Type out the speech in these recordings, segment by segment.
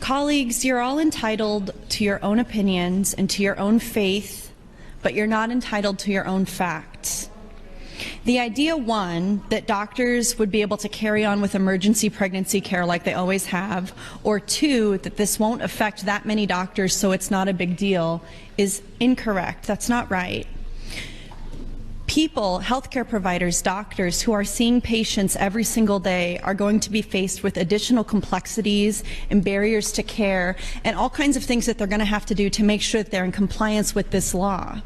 Colleagues, you're all entitled to your own opinions and to your own faith, but you're not entitled to your own facts. The idea, one, that doctors would be able to carry on with emergency pregnancy care like they always have, or two, that this won't affect that many doctors so it's not a big deal, is incorrect. That's not right. People, healthcare providers, doctors who are seeing patients every single day are going to be faced with additional complexities and barriers to care and all kinds of things that they're going to have to do to make sure that they're in compliance with this law.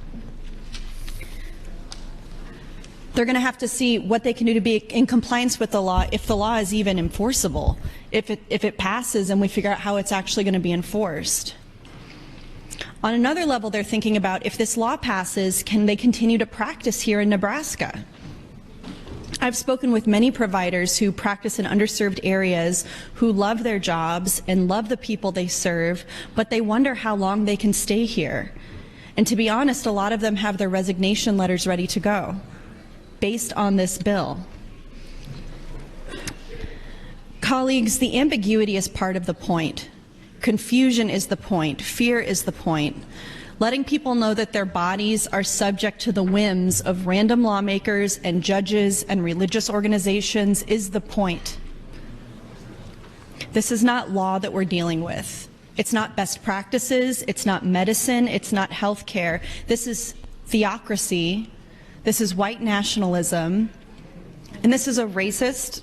They're going to have to see what they can do to be in compliance with the law, if the law is even enforceable, if it passes and we figure out how it's actually going to be enforced. On another level, they're thinking about, if this law passes, can they continue to practice here in Nebraska? I've spoken with many providers who practice in underserved areas who love their jobs and love the people they serve, but they wonder how long they can stay here. And to be honest, a lot of them have their resignation letters ready to go based on this bill. Colleagues, the ambiguity is part of the point. Confusion is the point. Fear is the point. Letting people know that their bodies are subject to the whims of random lawmakers and judges and religious organizations is the point. This is not law that we're dealing with. It's not best practices. It's not medicine. It's not health care. This is theocracy. This is white nationalism. And this is a racist,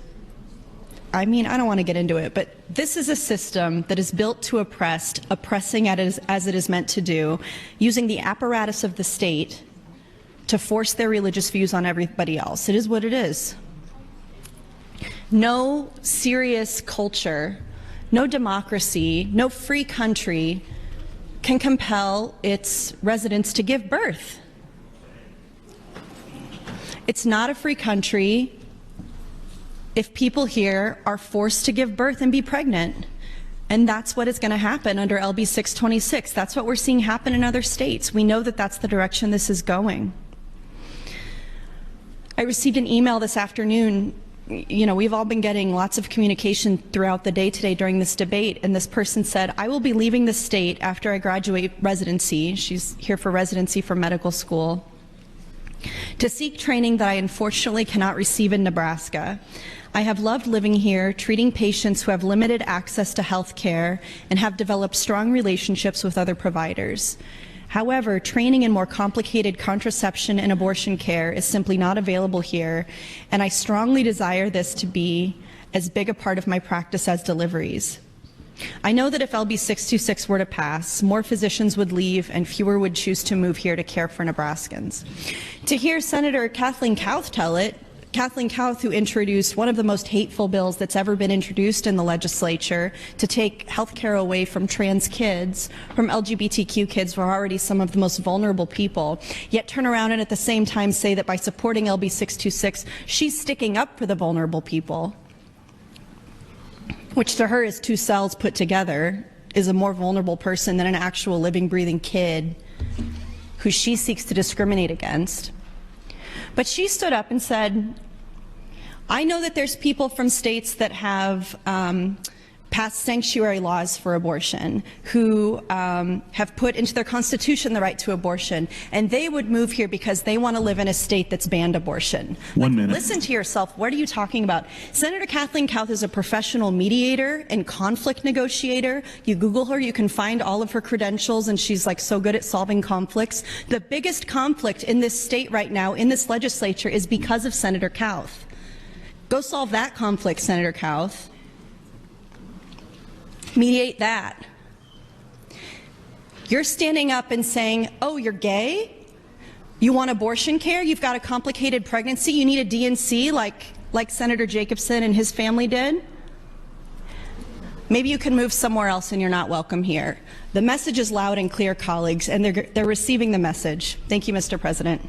I don't want to get into it, but this is a system that is built to oppress, oppressing as it is meant to do, using the apparatus of the state to force their religious views on everybody else. It is what it is. No serious culture, no democracy, no free country can compel its residents to give birth. It's not a free country if people here are forced to give birth and be pregnant. And that's what is going to happen under LB 626. That's what we're seeing happen in other states. We know that that's the direction this is going. I received an email this afternoon. We've all been getting lots of communication throughout the day today during this debate, and this person said, I will be leaving the state after I graduate residency. She's here for residency for medical school, to seek training that I unfortunately cannot receive in Nebraska. I have loved living here, treating patients who have limited access to health care and have developed strong relationships with other providers. However, training in more complicated contraception and abortion care is simply not available here, and I strongly desire this to be as big a part of my practice as deliveries. I know that if LB 626 were to pass, more physicians would leave and fewer would choose to move here to care for Nebraskans. To hear Senator Kathleen Kauth tell it, Kathleen Kauth, who introduced one of the most hateful bills that's ever been introduced in the legislature to take health care away from trans kids, from LGBTQ kids who are already some of the most vulnerable people, yet turn around and at the same time say that by supporting LB 626, she's sticking up for the vulnerable people, which to her is two cells put together, is a more vulnerable person than an actual living, breathing kid who she seeks to discriminate against. But she stood up and said, I know that there's people from states that have passed sanctuary laws for abortion, who have put into their constitution the right to abortion, and they would move here because they want to live in a state that's banned abortion. One minute. Listen to yourself. What are you talking about? Senator Kathleen Kauth is a professional mediator and conflict negotiator. You Google her, you can find all of her credentials, and she's like so good at solving conflicts. The biggest conflict in this state right now, in this legislature, is because of Senator Kauth. Go solve that conflict, Senator Kauth. Mediate that. You're standing up and saying, oh, you're gay? You want abortion care? You've got a complicated pregnancy? You need a D&C like Senator Jacobson and his family did? Maybe you can move somewhere else and you're not welcome here. The message is loud and clear, colleagues, and they're receiving the message. Thank you, Mr. President.